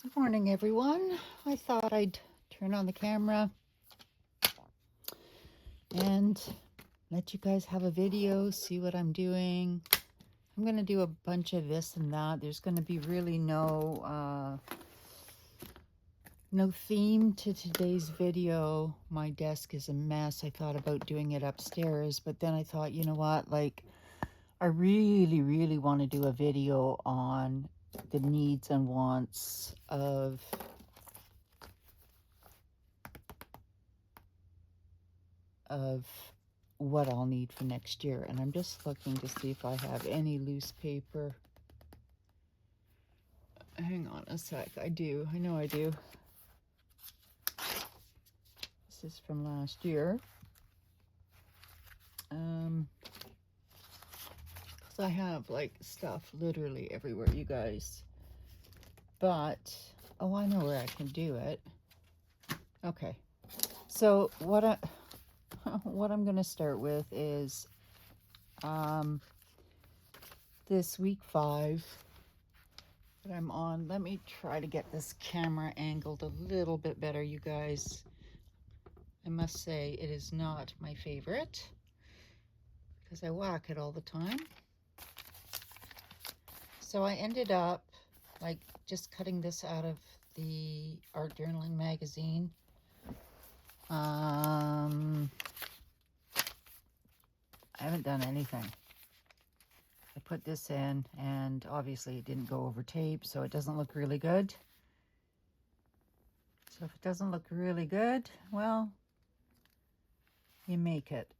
Good morning, everyone. I thought I'd turn on the camera and let you guys have a video, see what I'm doing. I'm going to do a bunch of this and that. There's going to be really no theme to today's video. My desk is a mess. I thought about doing it upstairs, but then I thought, you know what, like, I really want to do a video on the needs and wants of what I'll need for next year. And I'm just looking to see if I have any loose paper. Hang on a sec. I do. I know I do. This is from last year. So I have like stuff literally everywhere, you guys. But, oh, I know where I can do it. Okay. So what I'm going to start with is this week 5 that I'm on. Let me try to get this camera angled a little bit better, you guys. I must say it is not my favorite because I whack it all the time. So I ended up like just cutting this out of the Art Journaling magazine. I haven't done anything. I put this in and obviously it didn't go over tape, so it doesn't look really good. So if it doesn't look really good, well, you make it.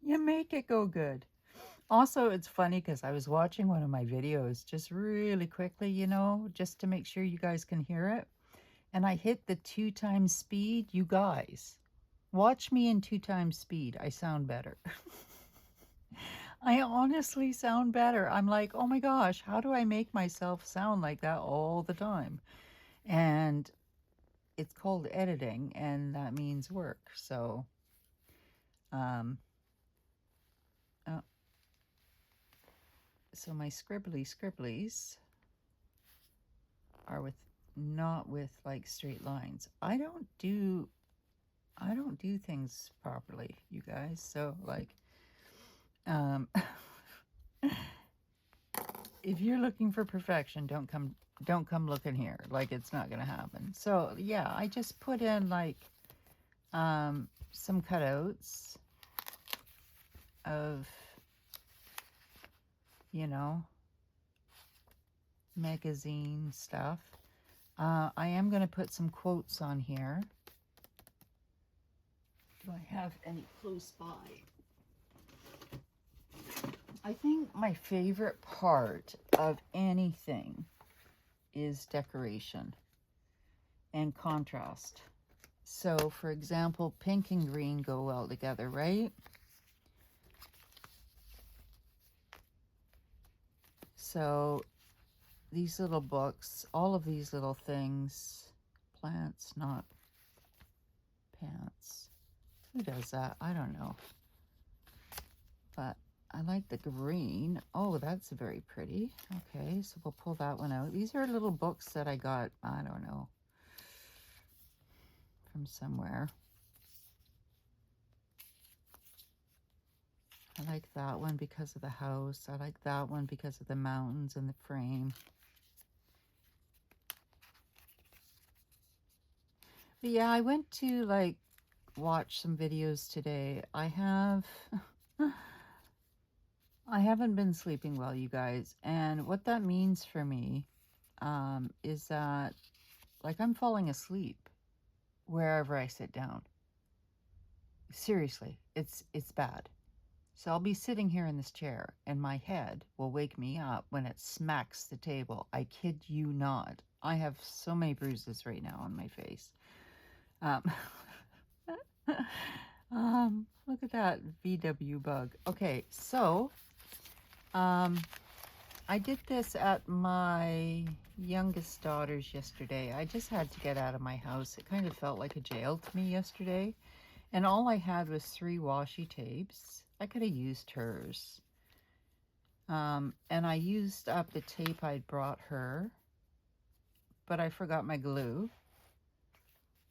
You make it go good. Also, it's funny because I was watching one of my videos just really quickly, you know, just to make sure you guys can hear it. And I hit the 2 times speed. You guys, watch me in 2 times speed. I sound better. I honestly sound better. I'm like, oh my gosh, how do I make myself sound like that all the time? And it's called editing, and that means work. So, so my scribblies are not with like straight lines. I don't do things properly, you guys. So like, if you're looking for perfection, don't come looking here. Like, it's not gonna happen. So yeah, I just put in like some cutouts of, you know, magazine stuff. I am going to put some quotes on here. Do I have any close by? I think my favorite part of anything is decoration and contrast. So, for example, pink and green go well together, right? So these little books, all of these little things, plants, not pants. Who does that? I don't know. But I like the green. Oh, that's very pretty. Okay, so we'll pull that one out. These are little books that I got, I don't know, from somewhere. I like that one because of the house. I like that one because of the mountains and the frame. But yeah, I went to like watch some videos today. I haven't been sleeping well, you guys. And what that means for me is that like I'm falling asleep wherever I sit down. Seriously, it's bad. So I'll be sitting here in this chair and my head will wake me up when it smacks the table. I kid you not. I have so many bruises right now on my face. Look at that VW bug. Okay, so I did this at my youngest daughter's yesterday. I just had to get out of my house. It kind of felt like a jail to me yesterday. And all I had was 3 washi tapes. I could have used hers. And I used up the tape I'd brought her. but I forgot my glue.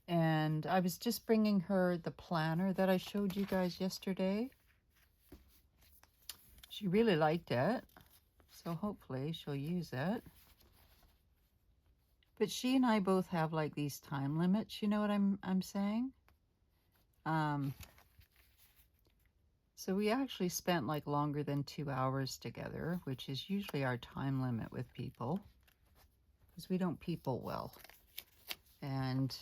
And I was just bringing her the planner that I showed you guys yesterday. She really liked it, so hopefully she'll use it. But she and I both have like these time limits, you know what I'm saying? So we actually spent like longer than 2 hours together, which is usually our time limit with people, because we don't people well. And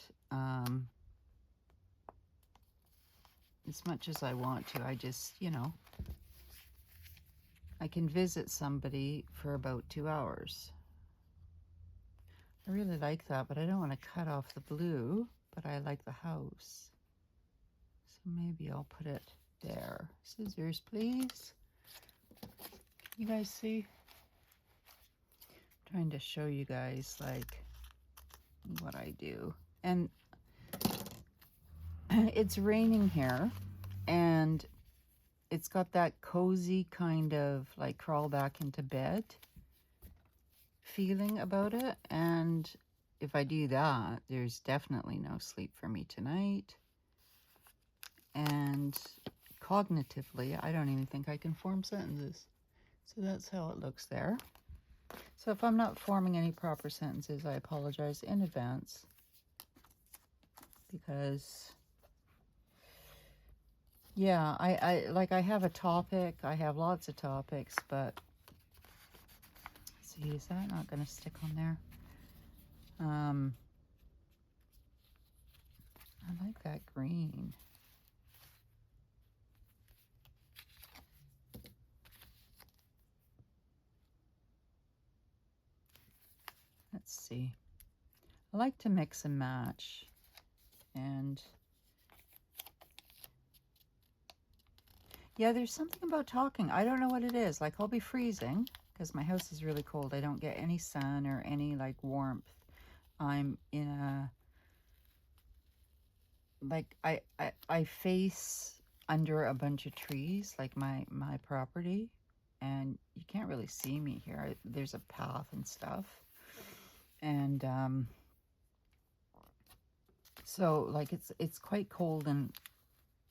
as much as I want to, I just, you know, I can visit somebody for about 2 hours. I really like that, but I don't want to cut off the blue, but I like the house. So maybe I'll put it there. Scissors, please. You guys see? I'm trying to show you guys like what I do. And it's raining here, and it's got that cozy kind of like crawl back into bed feeling about it. And if I do that, there's definitely no sleep for me tonight. And cognitively, I don't even think I can form sentences. So that's how it looks there. So if I'm not forming any proper sentences, I apologize in advance, because yeah, I have a topic. I have lots of topics, but see, is that not going to stick on there? I like that green. Let's see. I like to mix and match. And yeah, there's something about talking. I don't know what it is. Like, I'll be freezing because my house is really cold. I don't get any sun or any like warmth. I'm in a, like, I face under a bunch of trees, like my property, and you can't really see me here. There's a path and stuff. And so like it's quite cold, and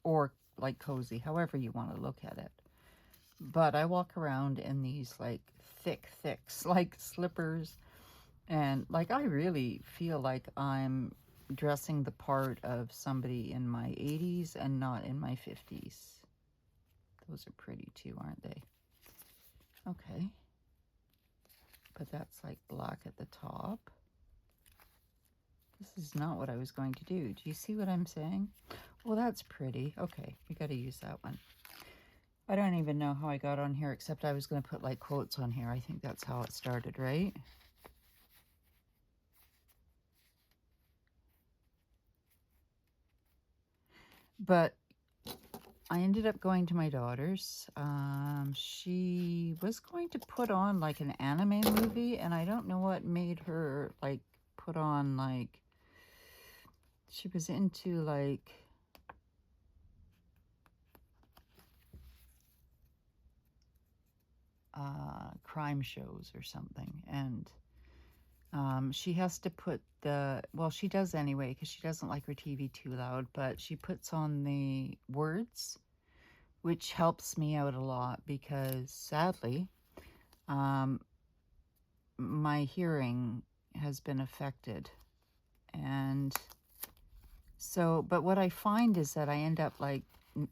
or like cozy, however you want to look at it. But I walk around in these like thick like slippers, and like I really feel like I'm dressing the part of somebody in my 80s and not in my 50s. Those are pretty too, aren't they? Okay. But that's like black at the top. This is not what I was going to do. Do you see what I'm saying? Well, that's pretty. Okay, we got to use that one. I don't even know how I got on here, except I was going to put like quotes on here. I think that's how it started, right? But I ended up going to my daughter's. She was going to put on like an anime movie, and I don't know what made her like put on like, she was into like crime shows or something, and she has to put the, well, she does anyway, because she doesn't like her TV too loud, but she puts on the words, which helps me out a lot, because sadly my hearing has been affected. And so, but what I find is that I end up like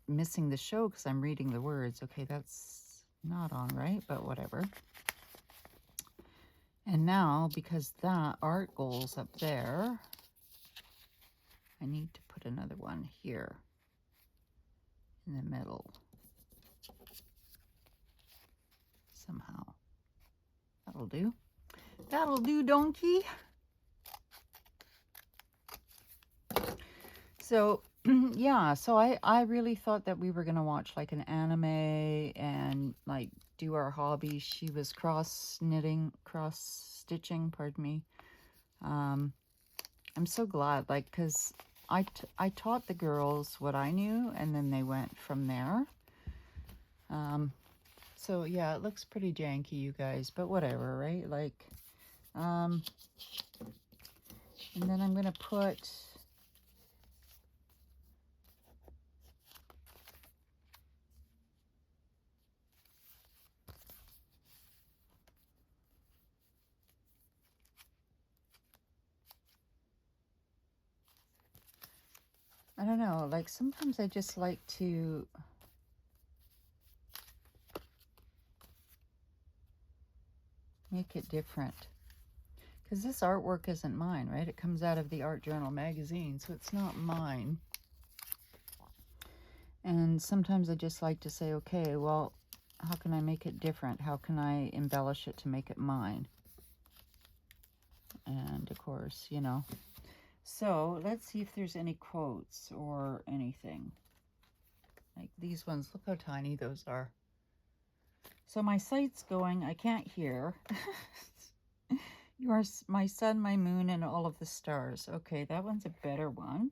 missing the show because I'm reading the words. Okay, that's not on, right? But whatever. And now, because that art goes up there, I need to put another one here in the middle somehow. That'll do. That'll do, donkey. So, yeah, so I really thought that we were going to watch like an anime and like do our hobby. She was cross-stitching, pardon me. I'm so glad, like, because I taught the girls what I knew, and then they went from there. So, yeah, it looks pretty janky, you guys, but whatever, right? Like, And then I'm going to put I don't know, like sometimes I just like to make it different. Because this artwork isn't mine, right? It comes out of the Art Journal magazine, so it's not mine. And sometimes I just like to say, okay, well, how can I make it different? How can I embellish it to make it mine? And of course, you know. So let's see if there's any quotes or anything. Like these ones, look how tiny those are. So my sight's going, I can't hear. You are my sun, my moon, and all of the stars. Okay, that one's a better one.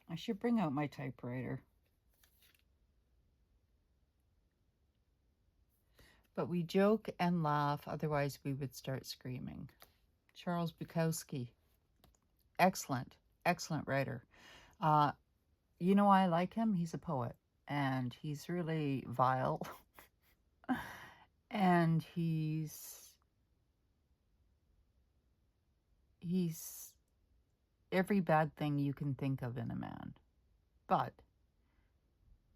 I should bring out my typewriter. But we joke and laugh, otherwise we would start screaming. Charles Bukowski. Excellent, excellent writer. You know, I like him. He's a poet, and he's really vile. And he's every bad thing you can think of in a man. But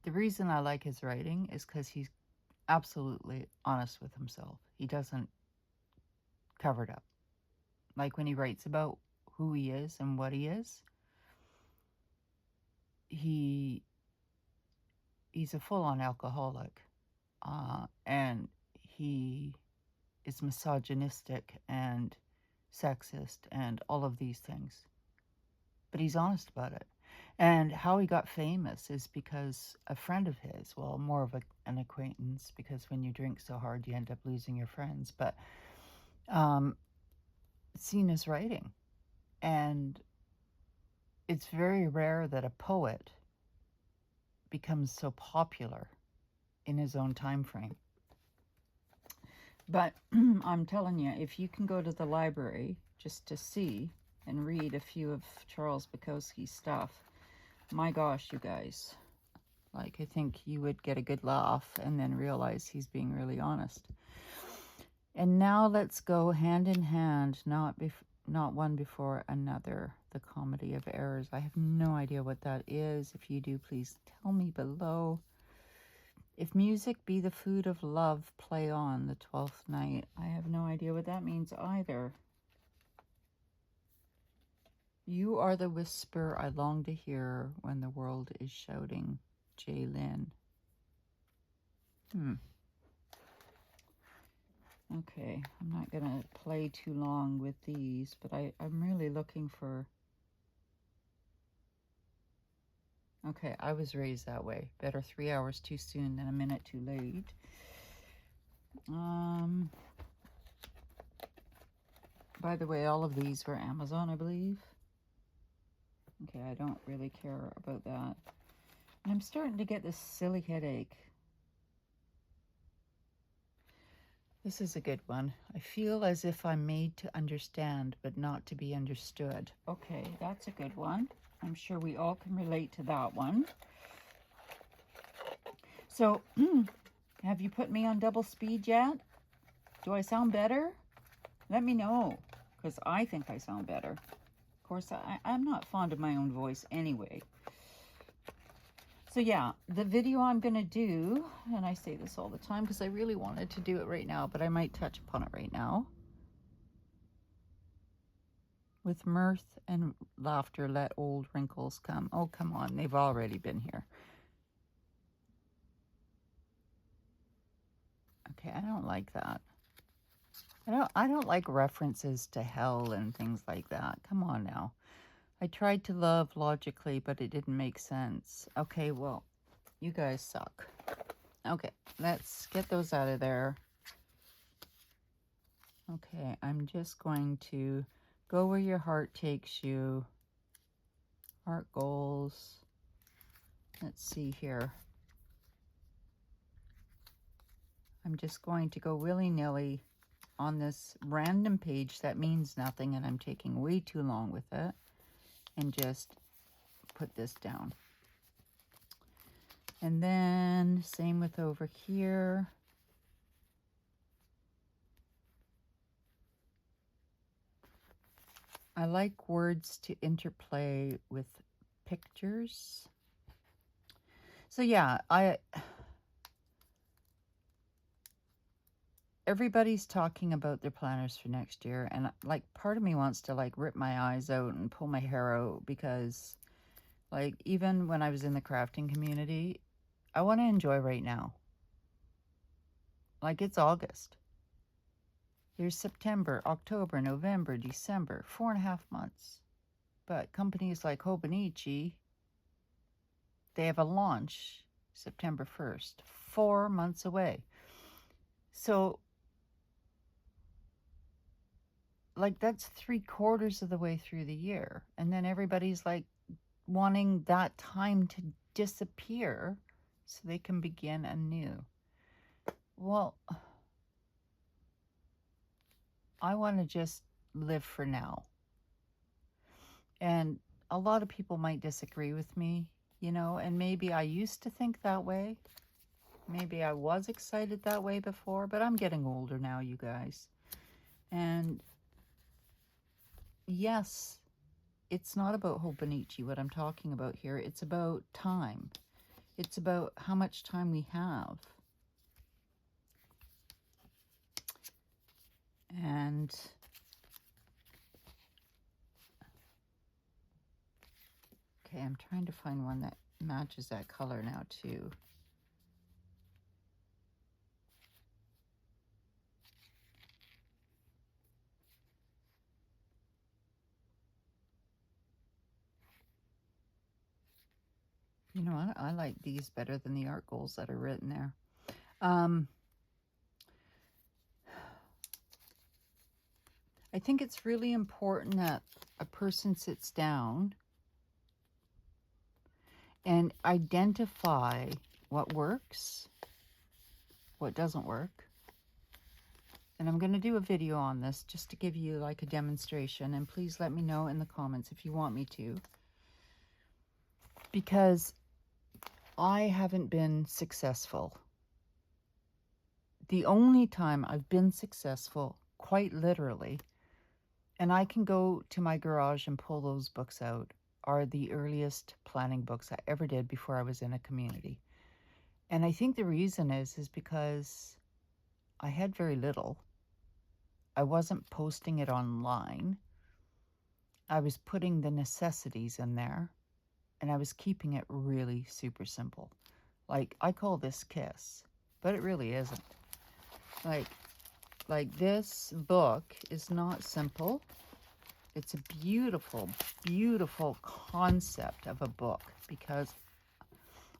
the reason I like his writing is because he's absolutely honest with himself. He doesn't cover it up. Like when he writes about who he is and what he is, he's a full-on alcoholic, and he is misogynistic and sexist and all of these things. But he's honest about it. And how he got famous is because a friend of his, well, more of an acquaintance, because when you drink so hard, you end up losing your friends, but seen his writing. And it's very rare that a poet becomes so popular in his own time frame. But I'm telling you, if you can go to the library just to see and read a few of Charles Bukowski's stuff, my gosh, you guys, like, I think you would get a good laugh and then realize he's being really honest. And now let's go hand in hand, not one before another, the Comedy of Errors. I have no idea what that is. If you do, please tell me below. If music be the food of love, play on, the 12th night. I have no idea what that means either. You are the whisper I long to hear when the world is shouting. Jay Lynn. Okay, I'm not going to play too long with these, but I'm really looking for... Okay, I was raised that way. Better 3 hours too soon than a minute too late. By the way, all of these were Amazon, I believe. Okay, I don't really care about that. And I'm starting to get this silly headache. This is a good one. I feel as if I'm made to understand, but not to be understood. Okay, that's a good one. I'm sure we all can relate to that one. So, have you put me on double speed yet? Do I sound better? Let me know, because I think I sound better. Of course, I'm not fond of my own voice anyway. So yeah, the video I'm going to do, and I say this all the time because I really wanted to do it right now, but I might touch upon it right now. With mirth and laughter, let old wrinkles come. Oh, come on. They've already been here. Okay, I don't like that. I don't like references to hell and things like that. Come on now. I tried to love logically, but it didn't make sense. Okay, well, you guys suck. Okay, let's get those out of there. Okay, I'm just going to go where your heart takes you. Heart goals. Let's see here. I'm just going to go willy-nilly on this random page that means nothing, and I'm taking way too long with it, and just put this down. And then same with over here. I like words to interplay with pictures. So yeah, everybody's talking about their planners for next year, and like part of me wants to like rip my eyes out and pull my hair out, because like even when I was in the crafting community, I want to enjoy right now. Like, it's August. There's September, October, November, December, 4.5 months. But companies like Hobonichi, they have a launch September 1st, 4 months away. So, like, that's 3/4 of the way through the year. And then everybody's like wanting that time to disappear so they can begin anew. Well, I want to just live for now. And a lot of people might disagree with me, you know, and maybe I used to think that way. Maybe I was excited that way before, but I'm getting older now, you guys. And yes, it's not about Hobonichi, what I'm talking about here. It's about time. It's about how much time we have. And okay, I'm trying to find one that matches that color now too. You know what? I like these better than the art goals that are written there. I think it's really important that a person sits down and identify what works, what doesn't work. And I'm going to do a video on this just to give you like a demonstration. And please let me know in the comments if you want me to. Because I haven't been successful. The only time I've been successful, quite literally, and I can go to my garage and pull those books out, are the earliest planning books I ever did before I was in a community. And I think the reason is because I had very little. I wasn't posting it online. I was putting the necessities in there, and I was keeping it really super simple. Like, I call this KISS, but it really isn't. Like this book is not simple. It's a beautiful, beautiful concept of a book, because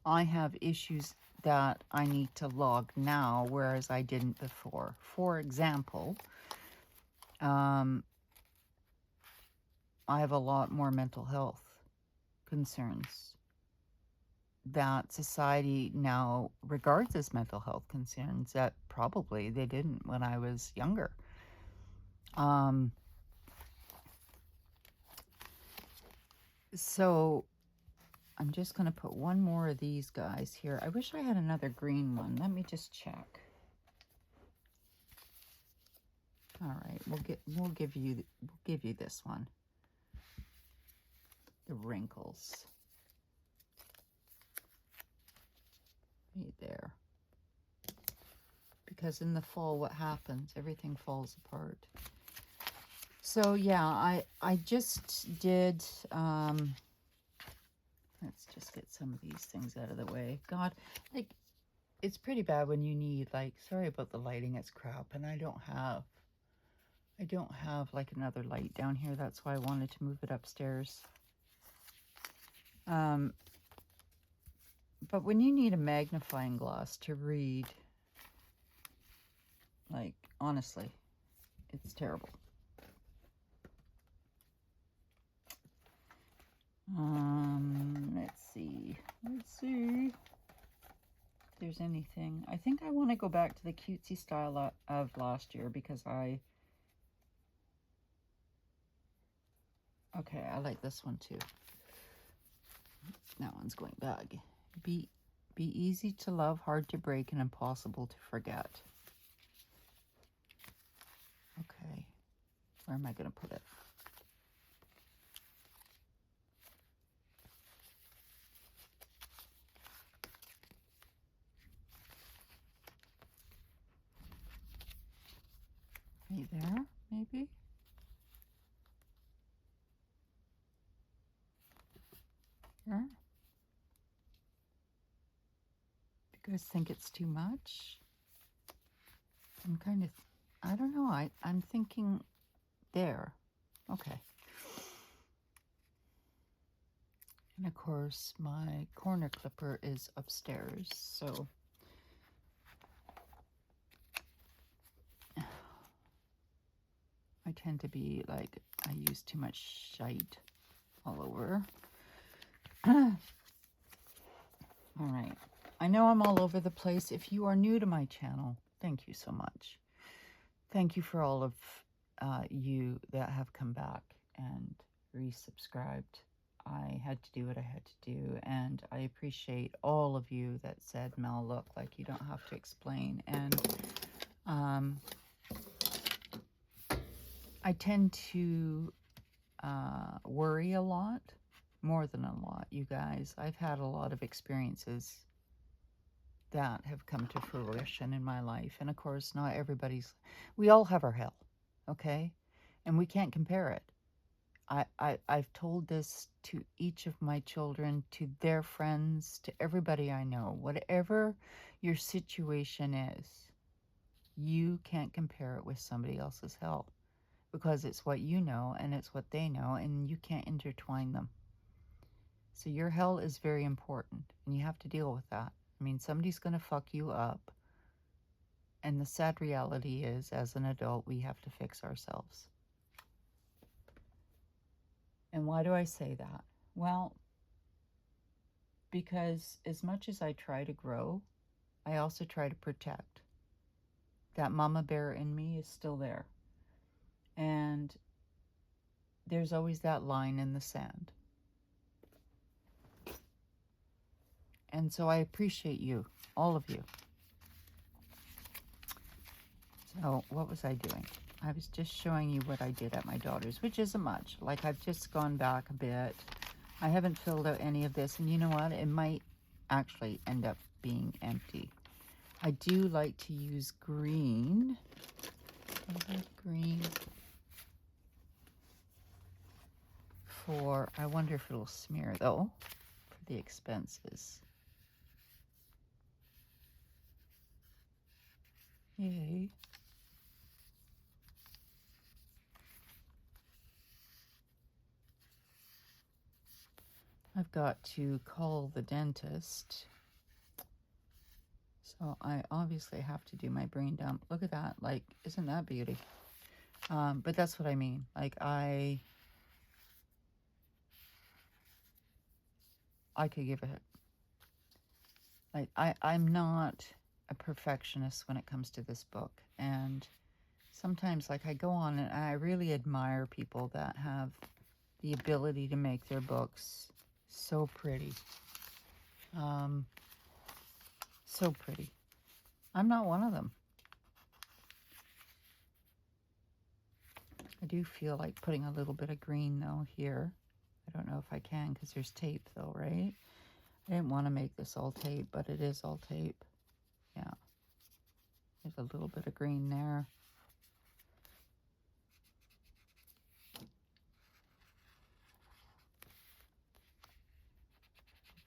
I have issues that I need to log now, whereas I didn't before. For example, I have a lot more mental health concerns that society now regards as mental health concerns that probably they didn't when I was younger. So I'm just going to put one more of these guys here. I wish I had another green one. Let me just check. All right, we'll give you this one. The wrinkles. Right there. Because in the fall, what happens? Everything falls apart. So yeah, I just did, let's just get some of these things out of the way. God, like, it's pretty bad when you need, like, sorry about the lighting, it's crap, and I don't have like another light down here. That's why I wanted to move it upstairs. But when you need a magnifying glass to read, like, honestly, it's terrible. Let's see. there's anything. I think I want to go back to the cutesy style of last year because okay, I like this one too. That one's going back. Be easy to love, hard to break, and impossible to forget. Okay, where am I going to put it? Right there, maybe? Here? You guys think it's too much? I'm kind of, I don't know, I'm thinking there. Okay. And of course, my corner clipper is upstairs, so I tend to be like, I use too much shite all over. All right. I know I'm all over the place. If you are new to my channel, thank you so much. Thank you for all of you that have come back and resubscribed. I had to do what I had to do, and I appreciate all of you that said, Mel, look, like you don't have to explain. And I tend to worry a lot, more than a lot, you guys. I've had a lot of experiences that have come to fruition in my life. And of course, not everybody's, we all have our hell, okay? And we can't compare it. I've told this to each of my children, to their friends, to everybody I know. Whatever your situation is, you can't compare it with somebody else's hell, because it's what you know and it's what they know, and you can't intertwine them. So your hell is very important, and you have to deal with that. I mean, somebody's going to fuck you up. And the sad reality is, as an adult, we have to fix ourselves. And why do I say that? Well, because as much as I try to grow, I also try to protect. That mama bear in me is still there. And there's always that line in the sand. And so I appreciate you, all of you. So what was I doing? I was just showing you what I did at my daughter's, which isn't much. Like, I've just gone back a bit. I haven't filled out any of this, and you know what? It might actually end up being empty. I do like to use green. I like green for, I wonder if it'll smear though, for the expenses. Yay. I've got to call the dentist. So I obviously have to do my brain dump. Look at that. Like, isn't that beauty? But that's what I mean. Like, I could give it. Like, I'm not a perfectionist when it comes to this book. And sometimes, like, I go on and I really admire people that have the ability to make their books so pretty. So pretty. I'm not one of them. I do feel like putting a little bit of green though here. I don't know if I can because there's tape though, right? I didn't want to make this all tape, but it is all tape. Yeah. There's a little bit of green there.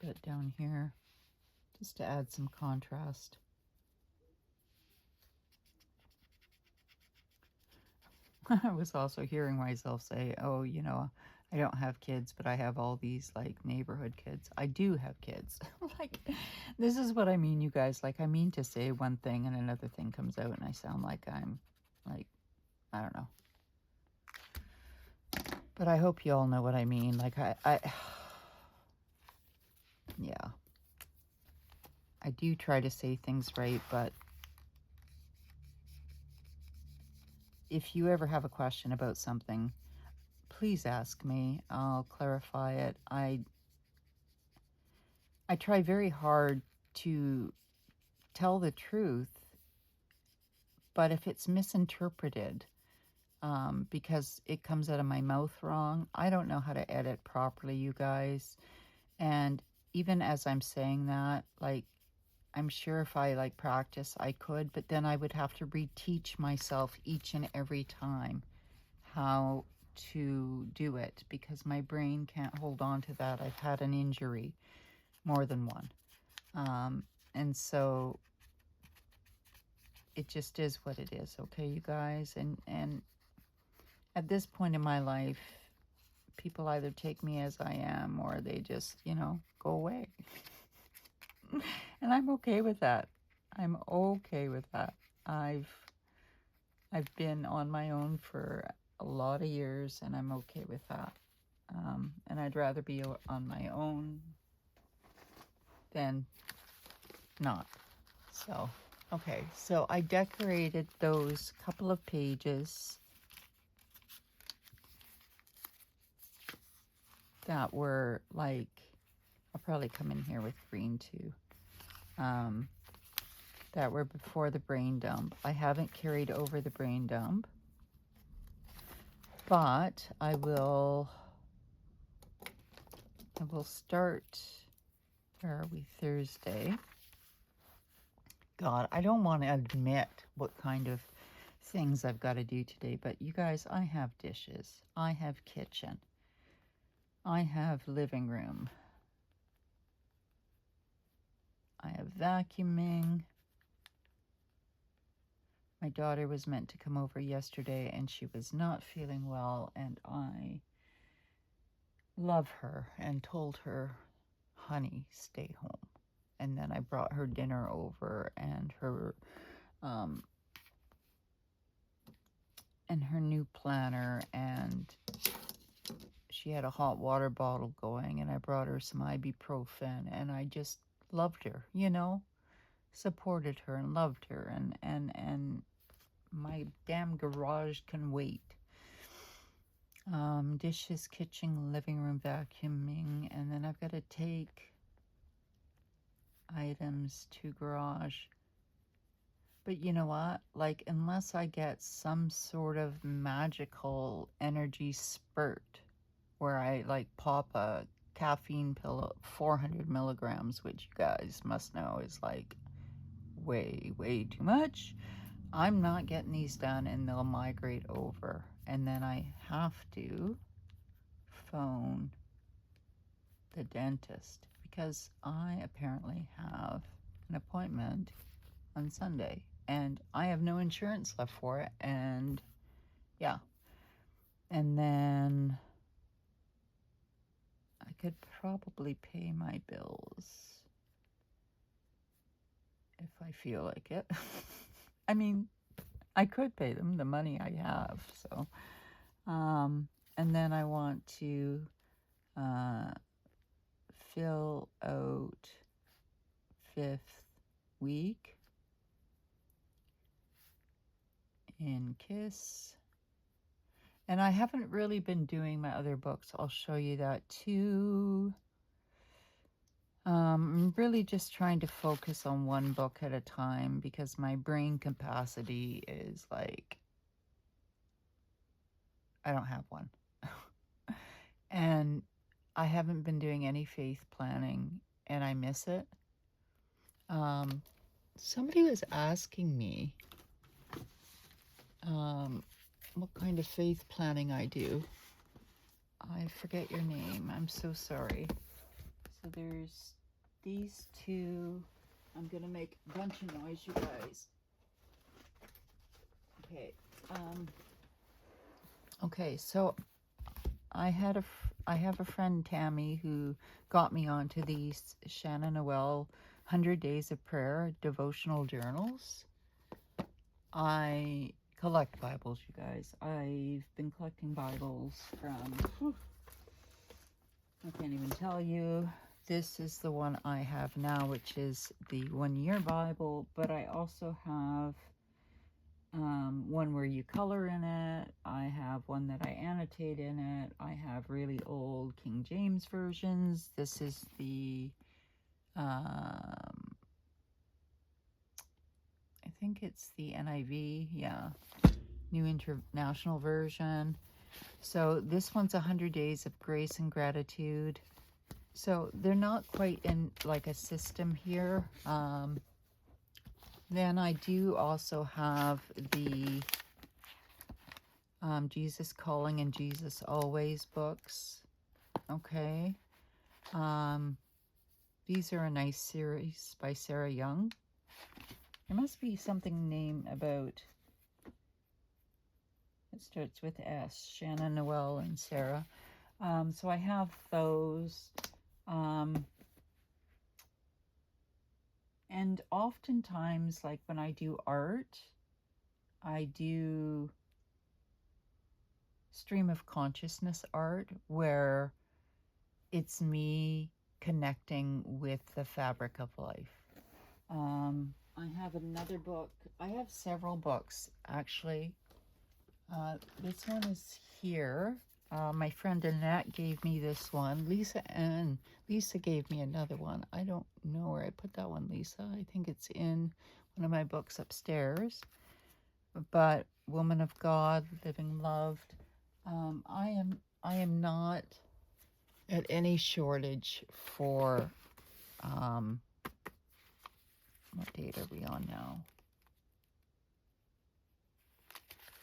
A bit down here, just to add some contrast. I was also hearing myself say, oh, you know, I don't have kids, but I have all these like neighborhood kids. I do have kids. Like, this is what I mean, you guys. Like, I mean to say one thing and another thing comes out and I sound like I'm like, I don't know. But I hope you all know what I mean. Like, yeah. I do try to say things right, but if you ever have a question about something, please ask me. I'll clarify it. I try very hard to tell the truth, but if it's misinterpreted, because it comes out of my mouth wrong, I don't know how to edit properly, you guys. And even as I'm saying that, like, I'm sure if I like practice, I could, but then I would have to reteach myself each and every time how to do it because my brain can't hold on to that. I've had an injury, more than one. And so it just is what it is, okay, you guys? And at this point in my life, people either take me as I am or they just, you know, go away. And I'm okay with that. I'm okay with that. I've been on my own for a lot of years, and I'm okay with that. And I'd rather be on my own than not. So, okay. So I decorated those couple of pages that were like, I'll probably come in here with green too. That were before the brain dump. I haven't carried over the brain dump, but I will start, where are we, Thursday. God, I don't want to admit what kind of things I've got to do today, but you guys, I have dishes, I have kitchen, I have living room, I have vacuuming. My daughter was meant to come over yesterday and she was not feeling well, and I love her and told her, honey, stay home. And then I brought her dinner over and her new planner, and she had a hot water bottle going, and I brought her some ibuprofen, and I just loved her, you know, supported her and loved her, and my damn garage can wait. Dishes, kitchen, living room, vacuuming, and then I've got to take items to garage. But you know what? Like, unless I get some sort of magical energy spurt where I like pop a caffeine pill, 400 milligrams, which you guys must know is like way, way too much, I'm not getting these done, and they'll migrate over. And then I have to phone the dentist because I apparently have an appointment on Sunday and I have no insurance left for it. And yeah, and then I could probably pay my bills if I feel like it. I mean, I could pay them the money I have. So, and then I want to fill out 5th week in KISS. And I haven't really been doing my other books. I'll show you that too. I'm really just trying to focus on one book at a time because my brain capacity is like, I don't have one. And I haven't been doing any faith planning and I miss it. Somebody was asking me what kind of faith planning I do. I forget your name. I'm so sorry. So there's these two. I'm going to make a bunch of noise, you guys. Okay. Okay, so I have a friend, Tammy, who got me onto these Shannon Noel 100 Days of Prayer devotional journals. I collect Bibles, you guys. I've been collecting Bibles from, I can't even tell you. this is the one I have now, which is the 1-year Bible, but I also have one where you color in it. I have one that I annotate in it. I have really old King James versions. This is the, I think it's the NIV, yeah, New International Version. So this one's 100 Days of Grace and Gratitude. So they're not quite in like a system here. Then I do also have the Jesus Calling and Jesus Always books. Okay. These are a nice series by Sarah Young. There must be something named about, it starts with S, Shannon, Noel, and Sarah. So I have those. And oftentimes, like when I do art, I do stream of consciousness art where it's me connecting with the fabric of life. I have another book. I have several books, actually. This one is here. My friend Annette gave me this one. Lisa gave me another one. I don't know where I put that one, Lisa. I think it's in one of my books upstairs. But Woman of God, Living Loved. I am not at any shortage for, what date are we on now?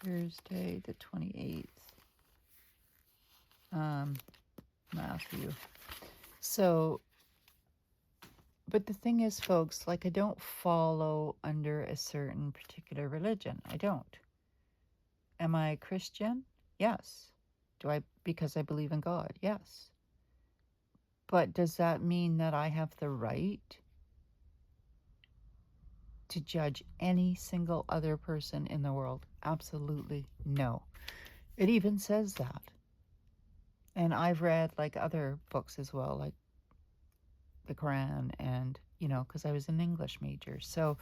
Thursday the 28th. Matthew. So, but the thing is, folks, like I don't follow under a certain particular religion. I don't. Am I a Christian? Yes. Do I, because I believe in God? Yes. But does that mean that I have the right to judge any single other person in the world? Absolutely no. It even says that. And I've read like other books as well, like the Quran, and, because I was an English major. So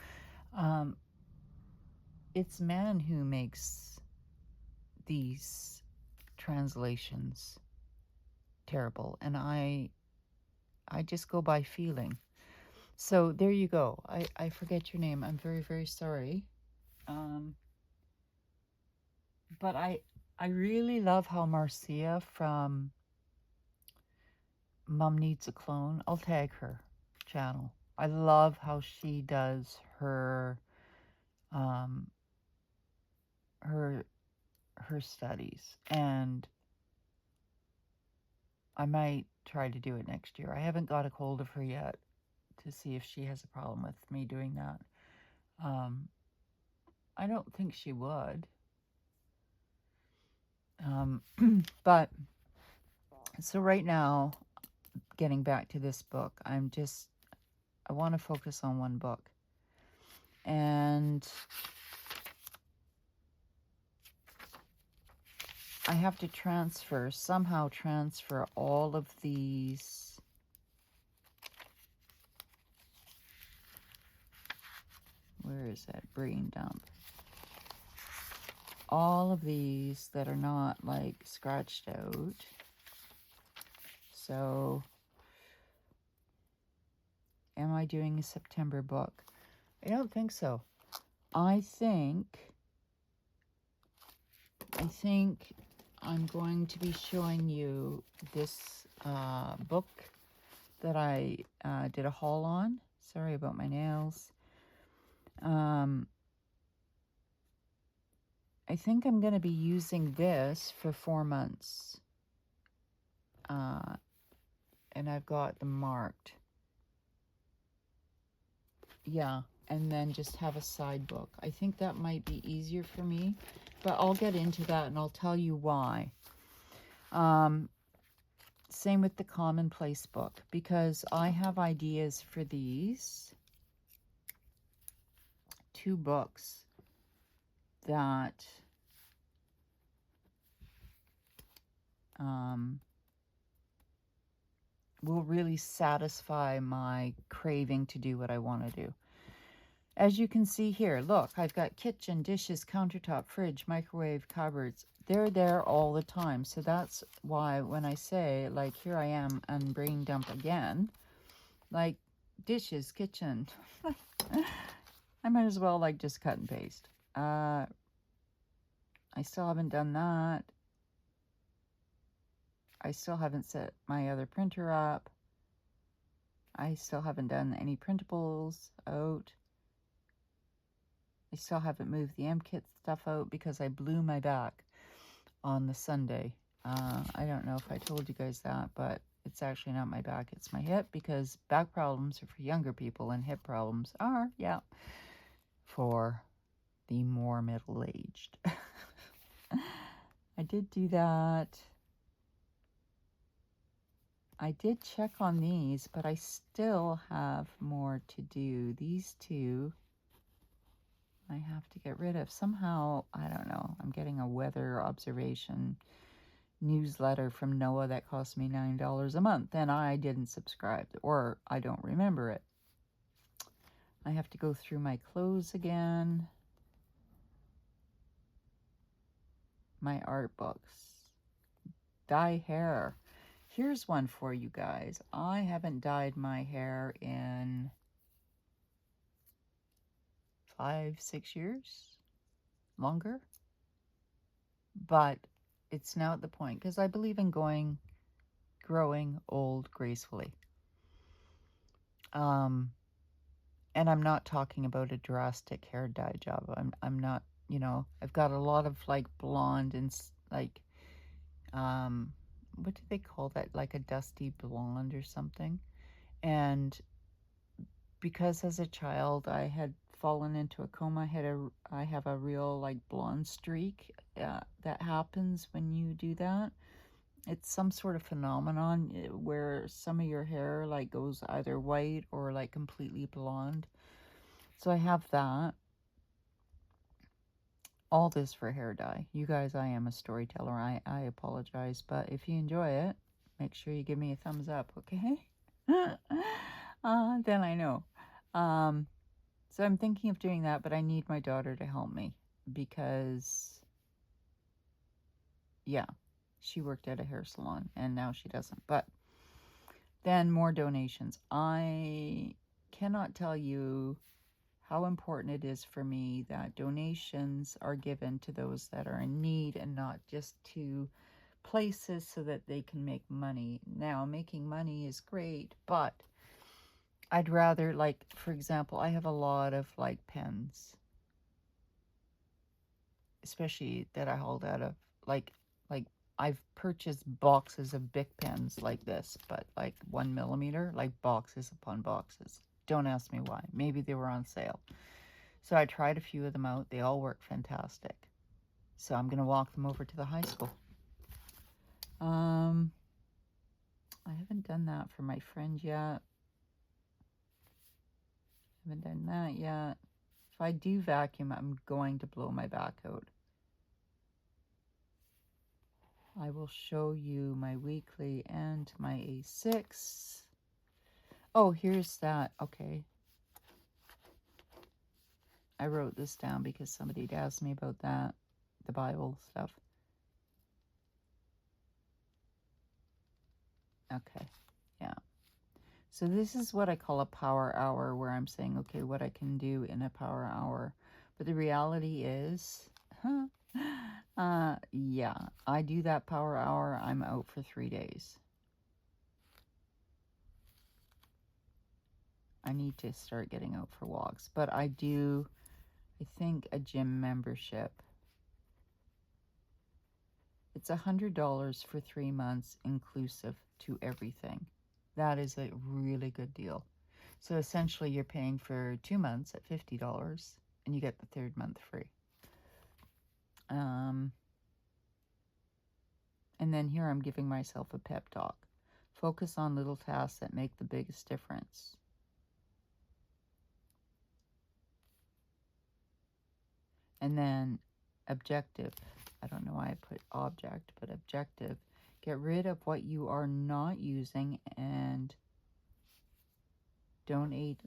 it's man who makes these translations terrible. And I just go by feeling. So there you go. I forget your name. I'm very, very sorry. But I really love how Marcia from Mom Needs a Clone, I'll tag her channel. I love how she does her studies, and I might try to do it next year. I haven't got a hold of her yet to see if she has a problem with me doing that. I don't think she would. But so right now, getting back to this book, I want to focus on one book. And I have to somehow transfer all of these where is that brain dump? All of these that are not like scratched out. So, am I doing a September book? I don't think so. I think I'm going to be showing you this book that I did a haul on. Sorry about my nails. I think I'm going to be using this for 4 months. And I've got them marked. Yeah, and then just have a side book. I think that might be easier for me, but I'll get into that and I'll tell you why. Same with the Commonplace book, because I have ideas for these 2 books that will really satisfy my craving to do what I want to do. As you can see here, look, I've got kitchen, dishes, countertop, fridge, microwave, cupboards. They're there all the time. So that's why when I say, like, here I am and brain dump again, like, dishes, kitchen, I might as well, like, just cut and paste. I still haven't done that. I still haven't set my other printer up. I still haven't done any printables out. I still haven't moved the MKit stuff out because I blew my back on the Sunday. I don't know if I told you guys that, but it's actually not my back, it's my hip, because back problems are for younger people and hip problems are, yeah, for the more middle-aged. I did do that. I did check on these, but I still have more to do. These two I have to get rid of. Somehow, I don't know, I'm getting a weather observation newsletter from NOAA that cost me $9 a month, and I didn't subscribe, or I don't remember it. I have to go through my clothes again. My art books. Dye hair. Here's one for you guys. I haven't dyed my hair in 5-6 years, longer, but it's now at the point, because I believe in growing old gracefully. And I'm not talking about a drastic hair dye job. I'm not, you know, I've got a lot of like blonde and like, what do they call that? Like a dusty blonde or something. And because as a child I had fallen into a coma, I have a real like blonde streak that happens when you do that. It's some sort of phenomenon where some of your hair like goes either white or like completely blonde. So I have that. All this for hair dye. You guys, I am a storyteller. I apologize, but if you enjoy it, make sure you give me a thumbs up, okay? Then I know. So I'm thinking of doing that, but I need my daughter to help me because, yeah, she worked at a hair salon and now she doesn't. But then more donations. I cannot tell you how important it is for me that donations are given to those that are in need and not just to places so that they can make money. Now, making money is great, but I'd rather, like, for example, I have a lot of like pens, especially that I hold out of like I've purchased boxes of Bic pens like this, but like 1mm, like boxes upon boxes. Don't ask me why. Maybe they were on sale. So I tried a few of them out. They all work fantastic. So I'm going to walk them over to the high school. I haven't done that for my friend yet. Haven't done that yet. If I do vacuum, I'm going to blow my back out. I will show you my weekly and my A6. Oh, here's that. Okay. I wrote this down because somebody had asked me about that, the Bible stuff. Okay, yeah. So this is what I call a power hour, where I'm saying, okay, what I can do in a power hour. But the reality is, yeah, I do that power hour, I'm out for 3 days. I need to start getting out for walks. But I do, I think, a gym membership. It's $100 for 3 months, inclusive to everything. That is a really good deal. So essentially you're paying for 2 months at $50 and you get the 3rd month free. And then here I'm giving myself a pep talk. Focus on little tasks that make the biggest difference. And then objective. I don't know why I put object, but objective. Get rid of what you are not using and donate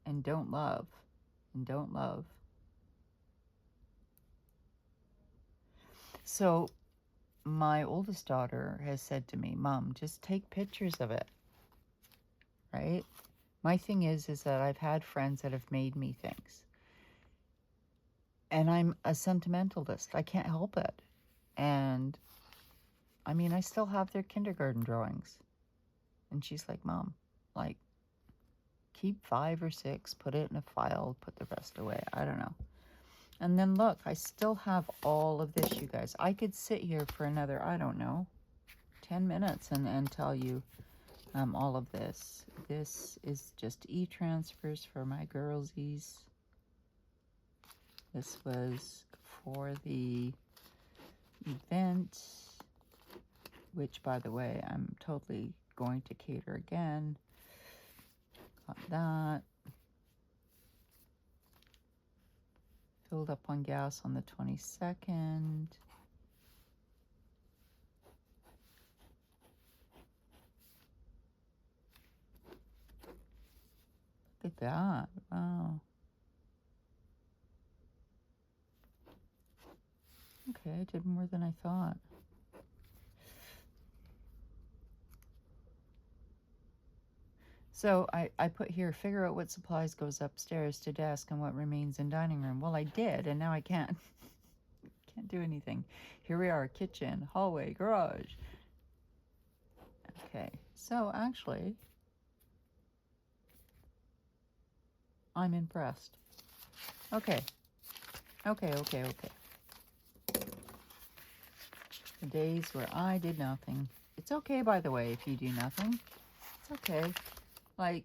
and don't love. And don't love. So my oldest daughter has said to me, Mom, just take pictures of it, right? My thing is that I've had friends that have made me things. And I'm a sentimentalist. I can't help it. And I mean, I still have their kindergarten drawings. And she's like, Mom, like, keep 5 or 6, put it in a file, put the rest away. I don't know. And then look, I still have all of this, you guys. I could sit here for another, I don't know, 10 minutes and tell you all of this. This is just e-transfers for my girlsies. This was for the event, which, by the way, I'm totally going to cater again. Got that. Filled up on gas on the 22nd. Look at that. Wow. Okay, I did more than I thought. So I put here, figure out what supplies goes upstairs to desk and what remains in dining room. Well, I did, and now I can't do anything. Here we are, kitchen, hallway, garage. Okay, so actually, I'm impressed. Okay. The days where I did nothing. It's okay, by the way, if you do nothing. It's okay. Like,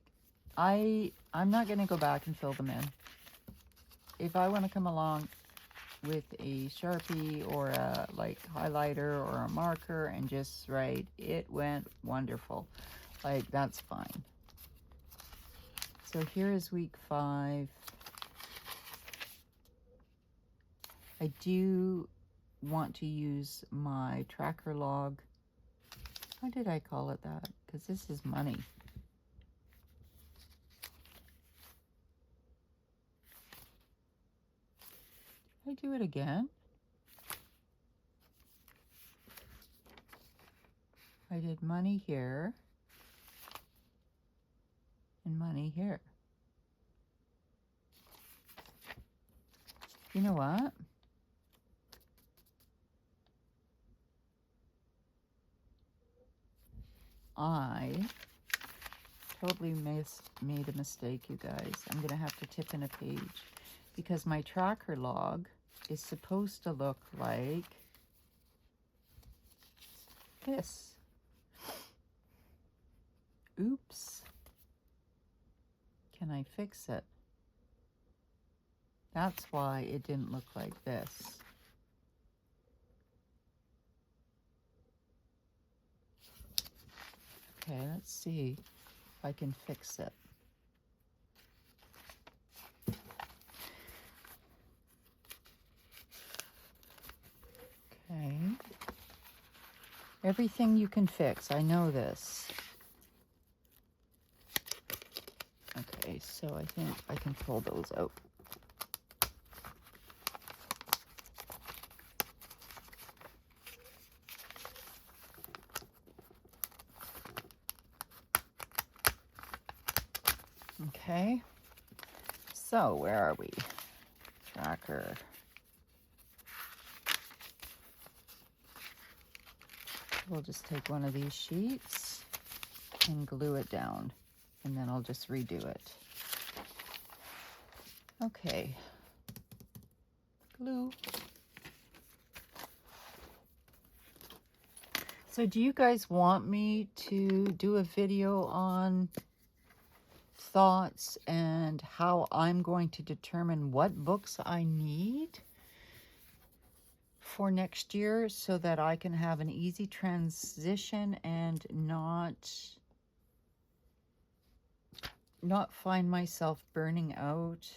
I'm not going to go back and fill them in. If I want to come along with a Sharpie or a, like, highlighter or a marker and just write, it went wonderful. Like, that's fine. So here is week 5. I do want to use my tracker log. Why did I call it that? Because this is money. Did I do it again? I did money here and money here. You know what? I totally made a mistake, you guys. I'm going to have to tip in a page because my tracker log is supposed to look like this. Oops. Can I fix it? That's why it didn't look like this. Okay, let's see if I can fix it. Okay. Everything you can fix. I know this. Okay, so I think I can pull those out. Okay, so where are we? Tracker. We'll just take one of these sheets and glue it down, and then I'll just redo it. Okay, glue. So do you guys want me to do a video on thoughts and how I'm going to determine what books I need for next year so that I can have an easy transition and not find myself burning out?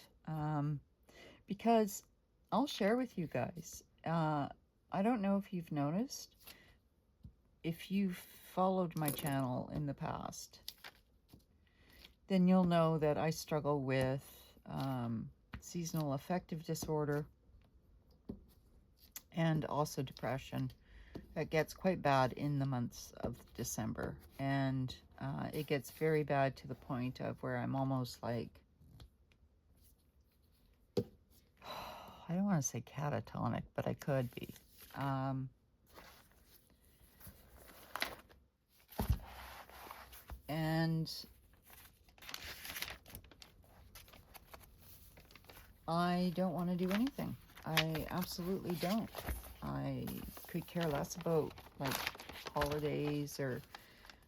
Because I'll share with you guys, I don't know if you've noticed, if you've followed my channel in the past, then you'll know that I struggle with seasonal affective disorder and also depression. That gets quite bad in the months of December, and it gets very bad to the point of where I'm almost like, I don't want to say catatonic, but I could be. And I don't want to do anything. I absolutely don't. I could care less about like holidays, or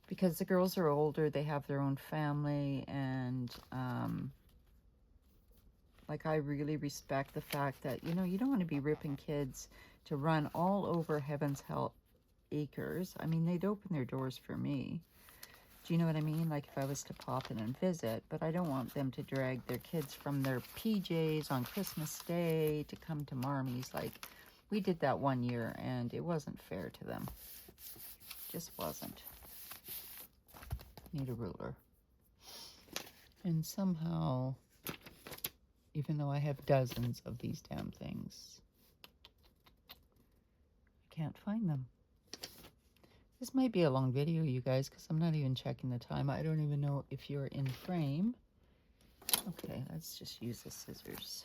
because the girls are older, they have their own family, and like I really respect the fact that, you know, you don't want to be ripping kids to run all over heaven's hell acres. I mean, they'd open their doors for me. Do you know what I mean? Like if I was to pop in and visit, but I don't want them to drag their kids from their PJs on Christmas Day to come to Marmie's. Like we did that one year and it wasn't fair to them. Just wasn't. Need a ruler. And somehow, even though I have dozens of these damn things, I can't find them. This might be a long video, you guys, because I'm not even checking the time. I don't even know if you're in frame. Okay, let's just use the scissors.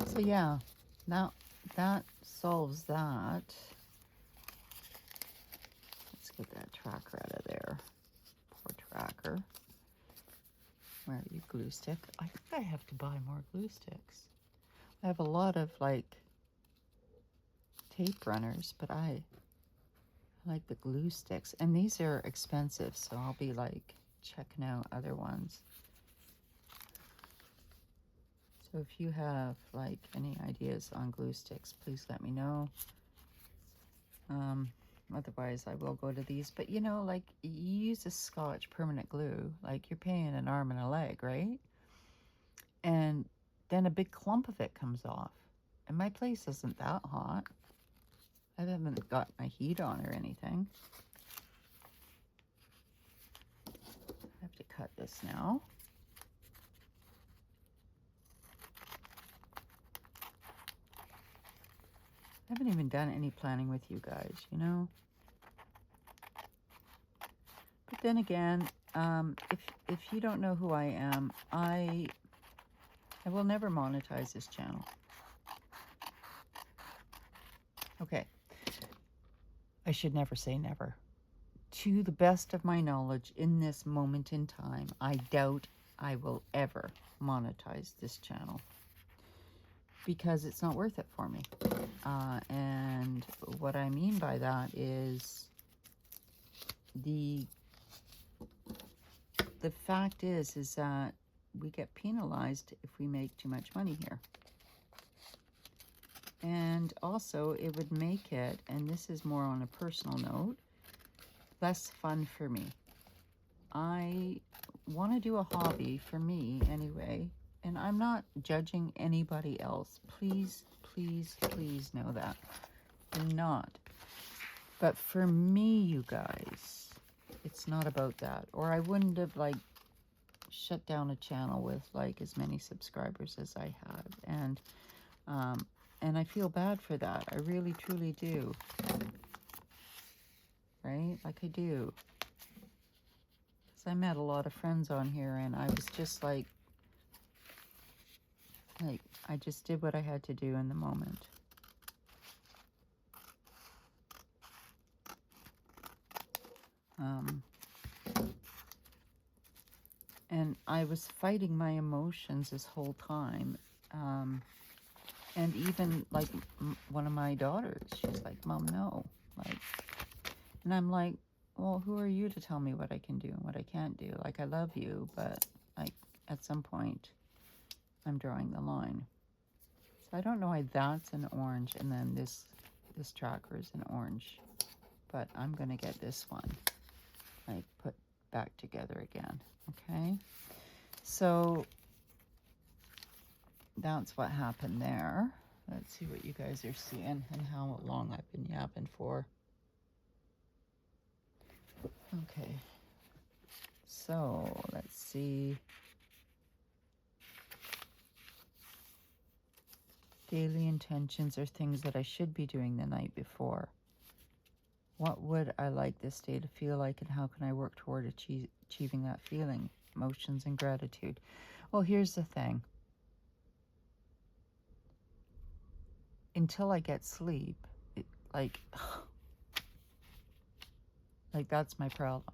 So yeah, now that solves that. Let's get that tracker out of there. Poor tracker. Where are you, glue stick? I think I have to buy more glue sticks. I have a lot of like tape runners, but I like the glue sticks. And these are expensive, so I'll be like checking out other ones. So if you have like any ideas on glue sticks, please let me know. Otherwise I will go to these. But you know, like you use a Scotch permanent glue, like you're paying an arm and a leg, right? And then a big clump of it comes off. And my place isn't that hot. I haven't got my heat on or anything. I have to cut this now. I haven't even done any planning with you guys, you know? But then again, if you don't know who I am, I will never monetize this channel. Okay. I should never say never. To the best of my knowledge, in this moment in time, I doubt I will ever monetize this channel, because it's not worth it for me. And what I mean by that is the fact is that we get penalized if we make too much money here. And also it would make it, and this is more on a personal note, less fun for me. I want to do a hobby for me anyway, and I'm not judging anybody else. Please, please, please know that. I'm not. But for me, you guys, it's not about that. Or I wouldn't have like shut down a channel with like as many subscribers as I had. And I feel bad for that. I really, truly do. Right? Like I do. Because I met a lot of friends on here, and I was just like, I just did what I had to do in the moment. And I was fighting my emotions this whole time. And even like one of my daughters, she's like, Mom, no. Like, and I'm like, well, who are you to tell me what I can do and what I can't do? Like, I love you, but like at some point I'm drawing the line. So I don't know why that's an orange and then this tracker is an orange, but I'm gonna get this one like put back together again. Okay. So that's what happened there. Let's see what you guys are seeing and how long I've been yapping for. Okay. So let's see. Daily intentions are things that I should be doing the night before. What would I like this day to feel like, and how can I work toward achieving that feeling? Emotions and gratitude. Well, here's the thing. Until I get sleep, like that's my problem.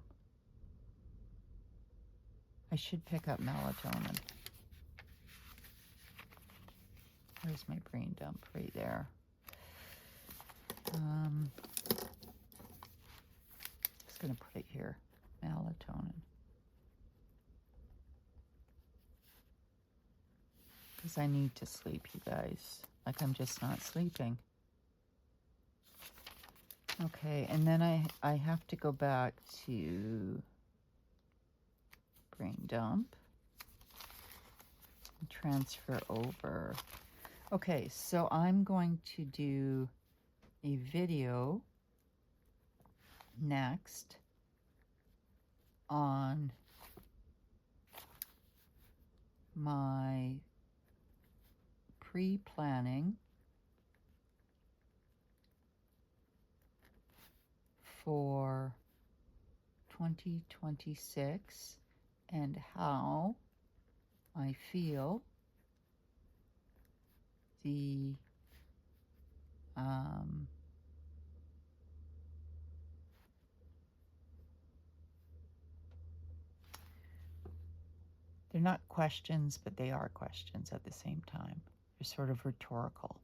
I should pick up melatonin. Where's my brain dump? Right there. Just gonna put it here. Melatonin. Because I need to sleep, you guys. Like, I'm just not sleeping. Okay, and then I have to go back to brain dump. Transfer over. Okay, so I'm going to do a video next on my pre-planning for 2026 and how I feel the they're not questions, but they are questions at the same time. They're sort of rhetorical.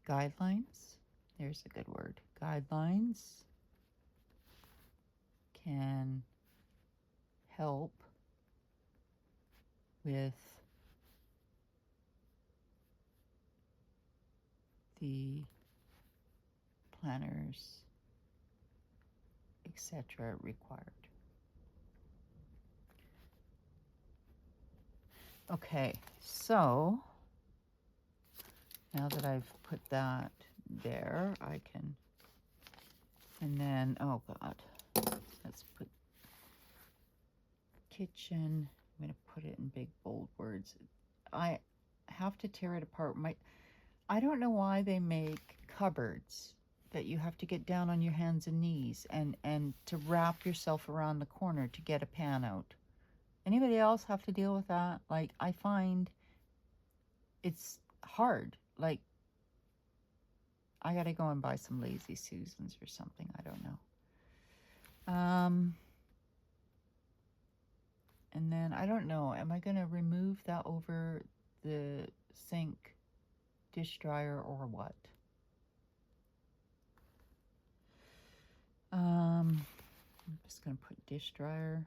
Guidelines, there's a good word. Guidelines can help with the planners, etc. required. Okay, so now that I've put that there, I can, and then, oh God, let's put kitchen. I'm going to put it in big bold words. I have to tear it apart. I don't know why they make cupboards that you have to get down on your hands and knees and to wrap yourself around the corner to get a pan out. Anybody else have to deal with that? Like, I find it's hard. Like, I gotta go and buy some Lazy Susans or something. I don't know. And then, I don't know. Am I gonna remove that over the sink dish dryer or what? I'm just gonna put dish dryer.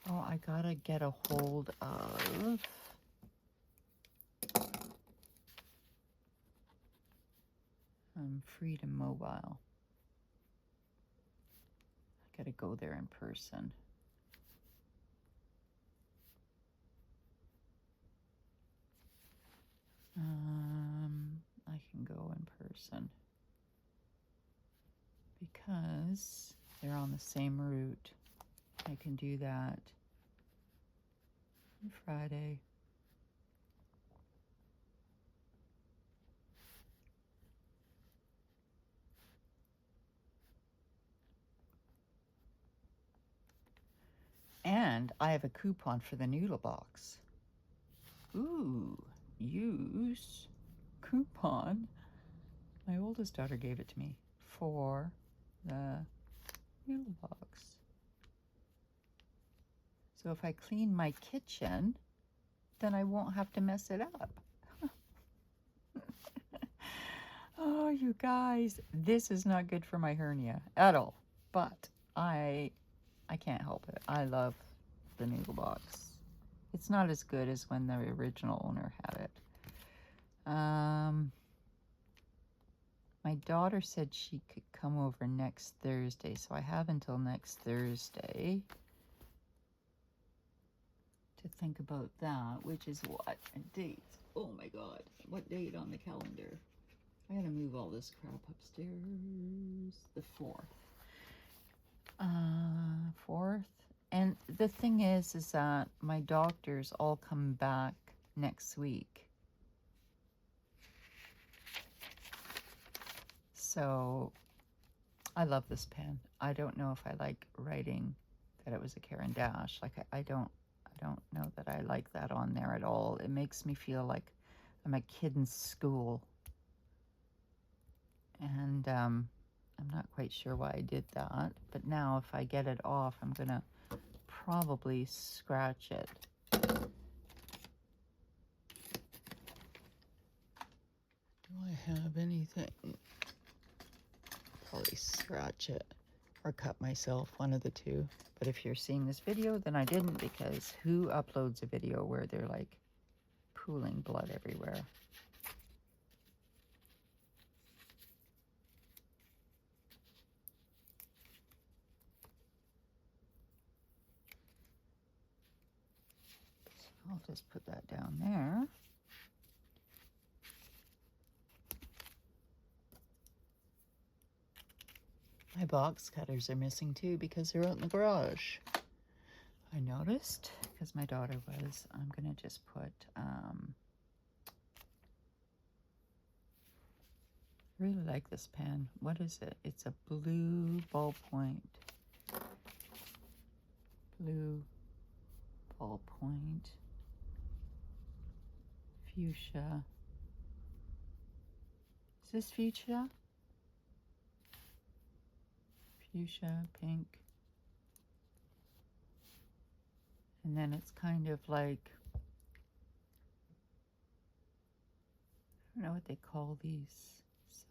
Oh, I gotta get a hold of Freedom Mobile. I gotta go there in person. I can go in person because they're on the same route. I can do that on Friday. And I have a coupon for the noodle box. Ooh, use coupon. My oldest daughter gave it to me for the noodle box. So if I clean my kitchen, then I won't have to mess it up. Oh, you guys, this is not good for my hernia at all. But I can't help it. I love the noodle box. It's not as good as when the original owner had it. My daughter said she could come over next Thursday, so I have until next Thursday to think about that, which is what? A date. Oh my God. What date on the calendar? I gotta move all this crap upstairs. The 4th. 4th. And the thing is that my doctors all come back next week. So I love this pen. I don't know if I like writing that it was a Caran d'Ache. Like I don't know that I like that on there at all. It makes me feel like I'm a kid in school. And I'm not quite sure why I did that. But now if I get it off, I'm gonna probably scratch it. Do I have anything? Probably scratch it or cut myself, one of the two. But if you're seeing this video, then I didn't, because who uploads a video where they're like pooling blood everywhere? So I'll just put that down there. My box cutters are missing too because they're out in the garage. I noticed, because my daughter was. I'm gonna just put really like this pen. What is it? It's a blue ballpoint. Blue ballpoint. Fuchsia. Is this fuchsia? Fuchsia, pink. And then it's kind of like, I don't know what they call these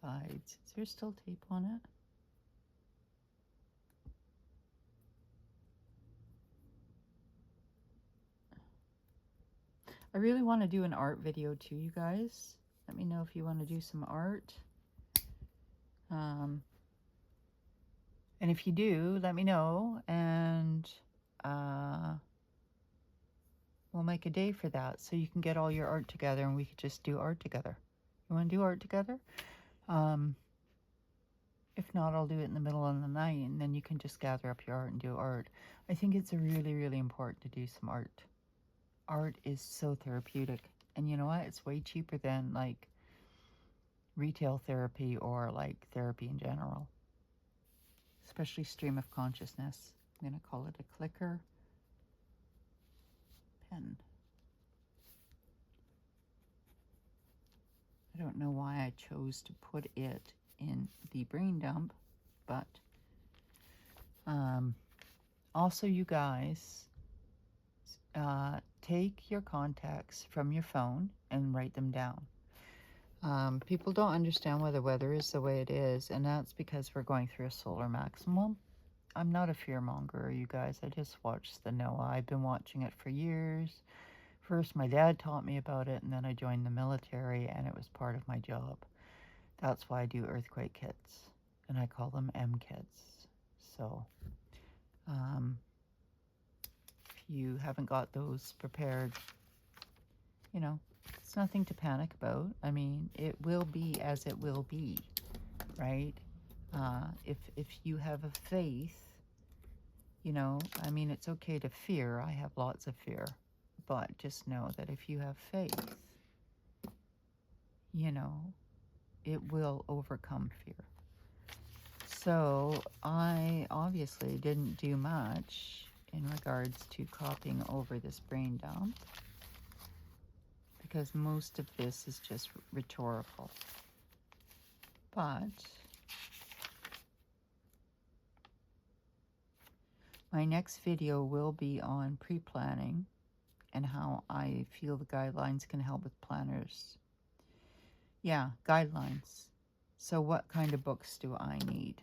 sides. Is there still tape on it? I really want to do an art video too, you guys. Let me know if you want to do some art. And if you do, let me know, and we'll make a day for that so you can get all your art together and we could just do art together. You want to do art together? If not, I'll do it in the middle of the night, and then you can just gather up your art and do art. I think it's really, really important to do some art. Art is so therapeutic. And you know what? It's way cheaper than like retail therapy or like therapy in general. Especially stream of consciousness. I'm going to call it a clicker pen. I don't know why I chose to put it in the brain dump, but also, you guys, take your contacts from your phone and write them down. People don't understand why the weather is the way it is, and that's because we're going through a solar maximum. I'm not a fearmonger, you guys. I just watched the NOAA. I've been watching it for years. First, my dad taught me about it, and then I joined the military, and it was part of my job. That's why I do earthquake kits, and I call them M kits. So, if you haven't got those prepared, you know, it's nothing to panic about. I mean, it will be as it will be, right? If you have a faith, you know, I mean, it's okay to fear. I have lots of fear. But just know that if you have faith, you know, it will overcome fear. So I obviously didn't do much in regards to copying over this brain dump, because most of this is just rhetorical. But my next video will be on pre-planning and how I feel the guidelines can help with planners. Yeah, guidelines. So what kind of books do I need?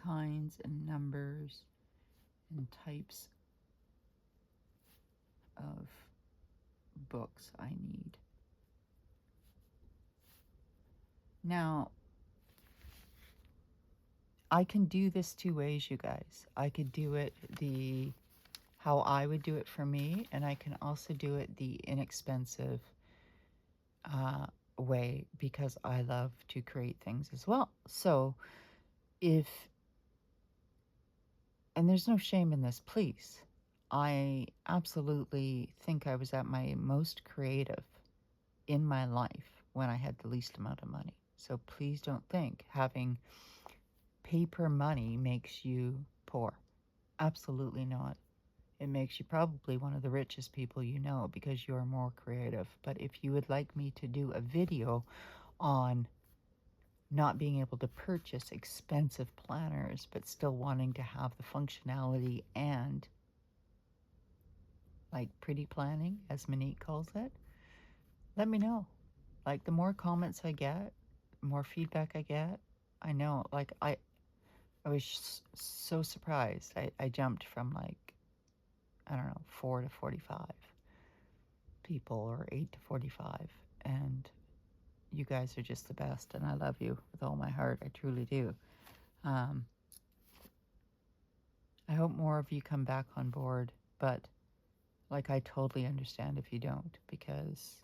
kinds and numbers and types of books I need. Now, I can do this two ways, you guys. I could do it how I would do it for me, and I can also do it the inexpensive way, because I love to create things as well. So and there's no shame in this, please. I absolutely think I was at my most creative in my life when I had the least amount of money. So please don't think having paper money makes you poor. Absolutely not. It makes you probably one of the richest people you know, because you're more creative. But if you would like me to do a video on not being able to purchase expensive planners, but still wanting to have the functionality and like pretty planning, as Monique calls it, let me know. Like, the more comments I get, the more feedback I get. I know, like, I was so surprised. I jumped from, like, I don't know, 4 to 45 people, or 8 to 45. And you guys are just the best, and I love you with all my heart. I truly do. I hope more of you come back on board, but like, I totally understand if you don't, because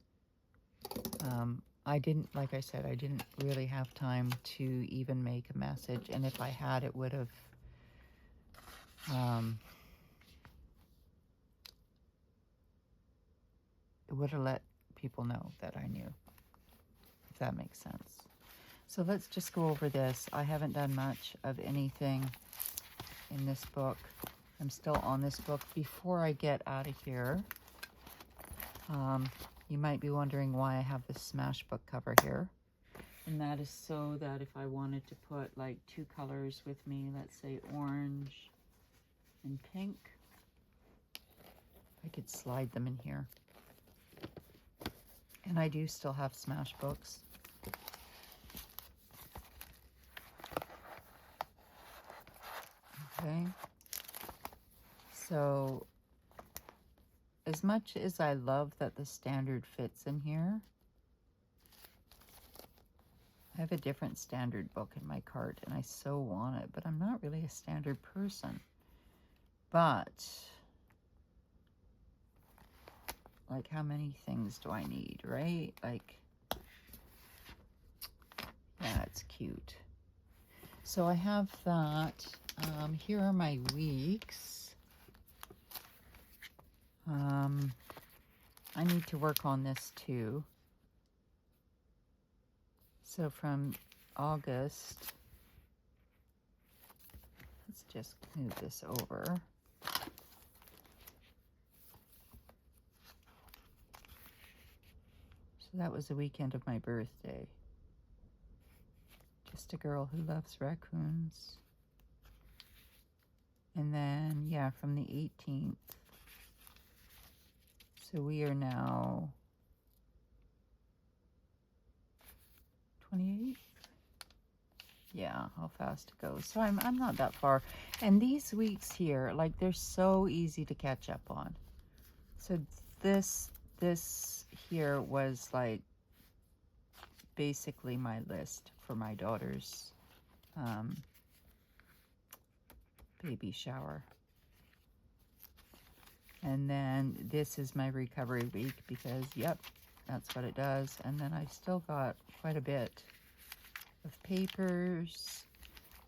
I didn't, like I said, I didn't really have time to even make a message, and if I had, it would have let people know that I knew, if that makes sense. So let's just go over this. I haven't done much of anything in this book. I'm still on this book. Before I get out of here, you might be wondering why I have this Smash book cover here. And that is so that if I wanted to put like two colors with me, let's say orange and pink, I could slide them in here. And I do still have Smash books. Okay. So, as much as I love that the standard fits in here, I have a different standard book in my cart, and I so want it, but I'm not really a standard person. But, like, how many things do I need, right? Like, yeah, it's cute. So I have that. Here are my weeks. I need to work on this too. So from August, let's just move this over. So that was the weekend of my birthday. Just a girl who loves raccoons. And then, yeah, from the 18th. So we are now 28. Yeah, how fast it goes. So I'm not that far. And these weeks here, like, they're so easy to catch up on. So this here was like basically my list for my daughter's baby shower. And then this is my recovery week, because, yep, that's what it does. And then I've still got quite a bit of papers,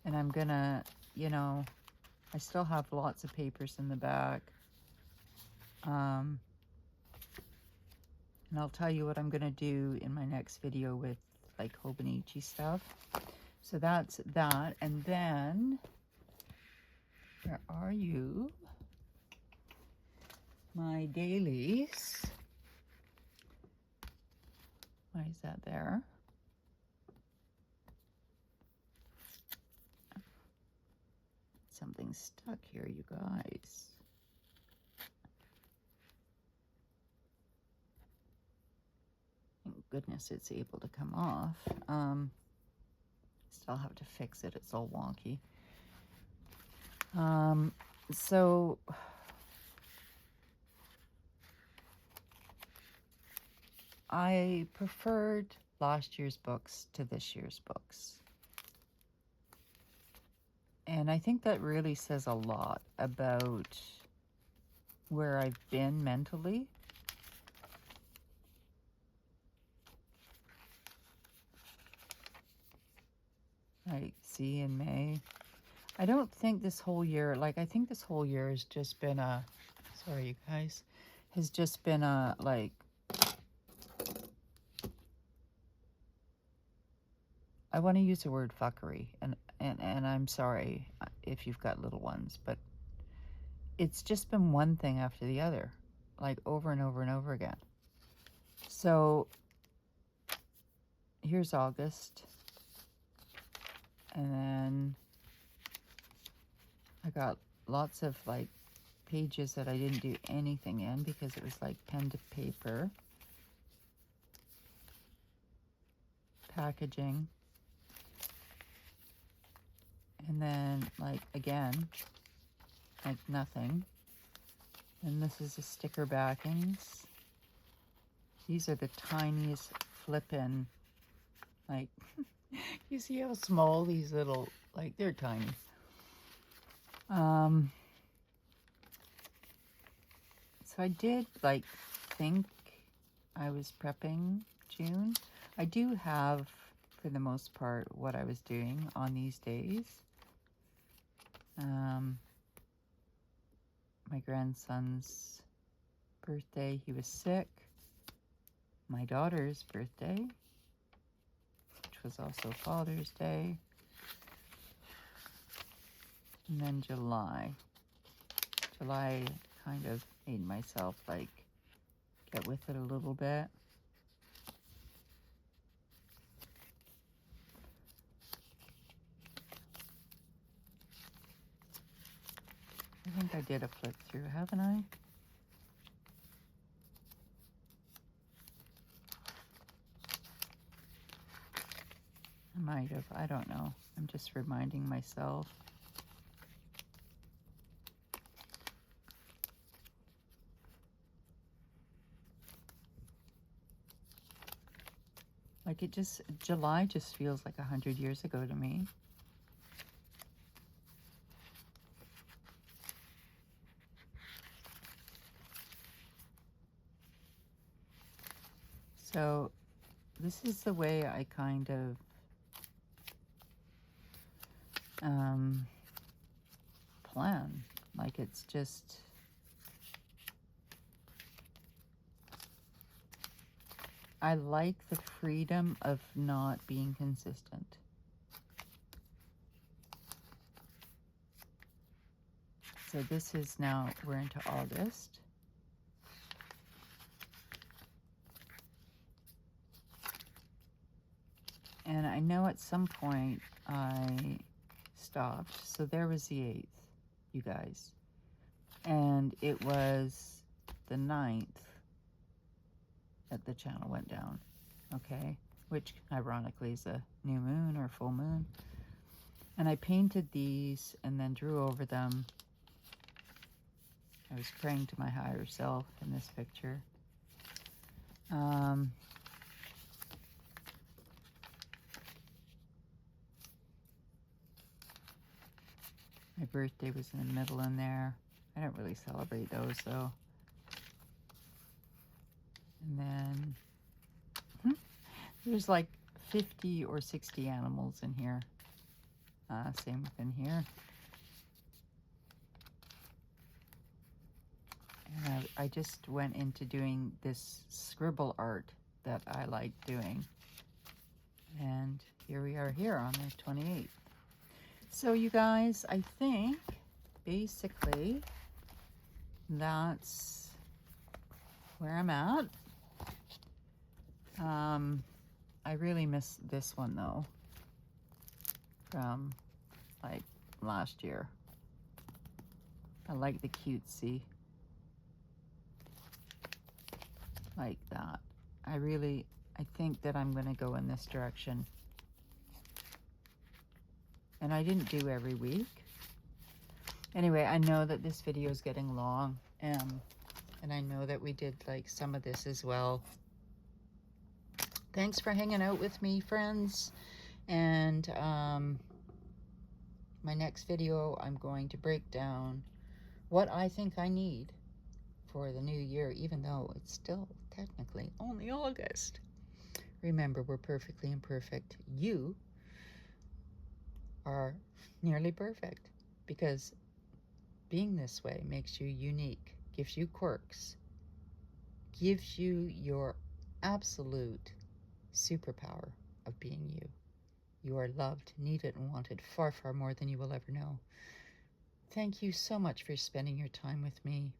and I'm gonna, you know, I still have lots of papers in the back. And I'll tell you what I'm gonna do in my next video with, like, Hobonichi stuff. So that's that. And then, where are you? My dailies. Why is that there? Something's stuck here, you guys. Thank goodness it's able to come off. Still have to fix it. It's all wonky. So I preferred last year's books to this year's books. And I think that really says a lot about where I've been mentally. Like, see, in May. I don't think this whole year, like, I think this whole year has just been a, sorry, you guys, has just been a, like, I want to use the word fuckery, and I'm sorry if you've got little ones, but it's just been one thing after the other, like over and over and over again. So here's August, and then I got lots of like pages that I didn't do anything in because it was like pen to paper, packaging, and then like again, like nothing. And this is the sticker backings. These are the tiniest flippin', like, you see how small these little, like, they're tiny. So I did, like, think I was prepping June. I do have, for the most part, what I was doing on these days. My grandson's birthday, he was sick. My daughter's birthday, which was also Father's Day. And then July. July kind of made myself like get with it a little bit. I think I did a flip through, haven't I? I might have, I don't know. I'm just reminding myself. Like it just, July just feels like 100 years ago to me. So this is the way I kind of plan. Like it's just, I like the freedom of not being consistent. So this is now, we're into August. And I know at some point I stopped. So there was the 8th, you guys. And it was the 9th that the channel went down. Okay? Which ironically is a new moon or full moon. And I painted these and then drew over them. I was praying to my higher self in this picture. My birthday was in the middle in there. I don't really celebrate those though. And then there's like 50 or 60 animals in here. Same within here. And I just went into doing this scribble art that I like doing. And here we are here on the 28th. So you guys, I think basically that's where I'm at. I really miss this one though, from like last year. I like the cutesy, like that. I think that I'm gonna go in this direction. And I didn't do every week. Anyway, I know that this video is getting long, and I know that we did like some of this as well. Thanks for hanging out with me, friends. And my next video, I'm going to break down what I think I need for the new year, even though it's still technically only August. Remember, we're perfectly imperfect. You are nearly perfect, because being this way makes you unique, gives you quirks, gives you your absolute superpower of being you. You are loved, needed, and wanted far, far more than you will ever know. Thank you so much for spending your time with me.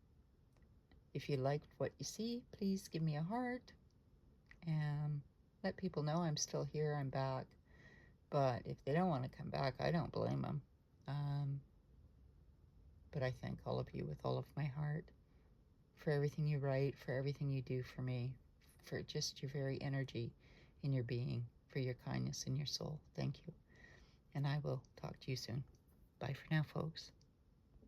If you liked what you see, please give me a heart and let people know I'm still here, I'm back. But if they don't want to come back, I don't blame them. But I thank all of you with all of my heart for everything you write, for everything you do for me, for just your very energy in your being, for your kindness in your soul. Thank you. And I will talk to you soon. Bye for now, folks.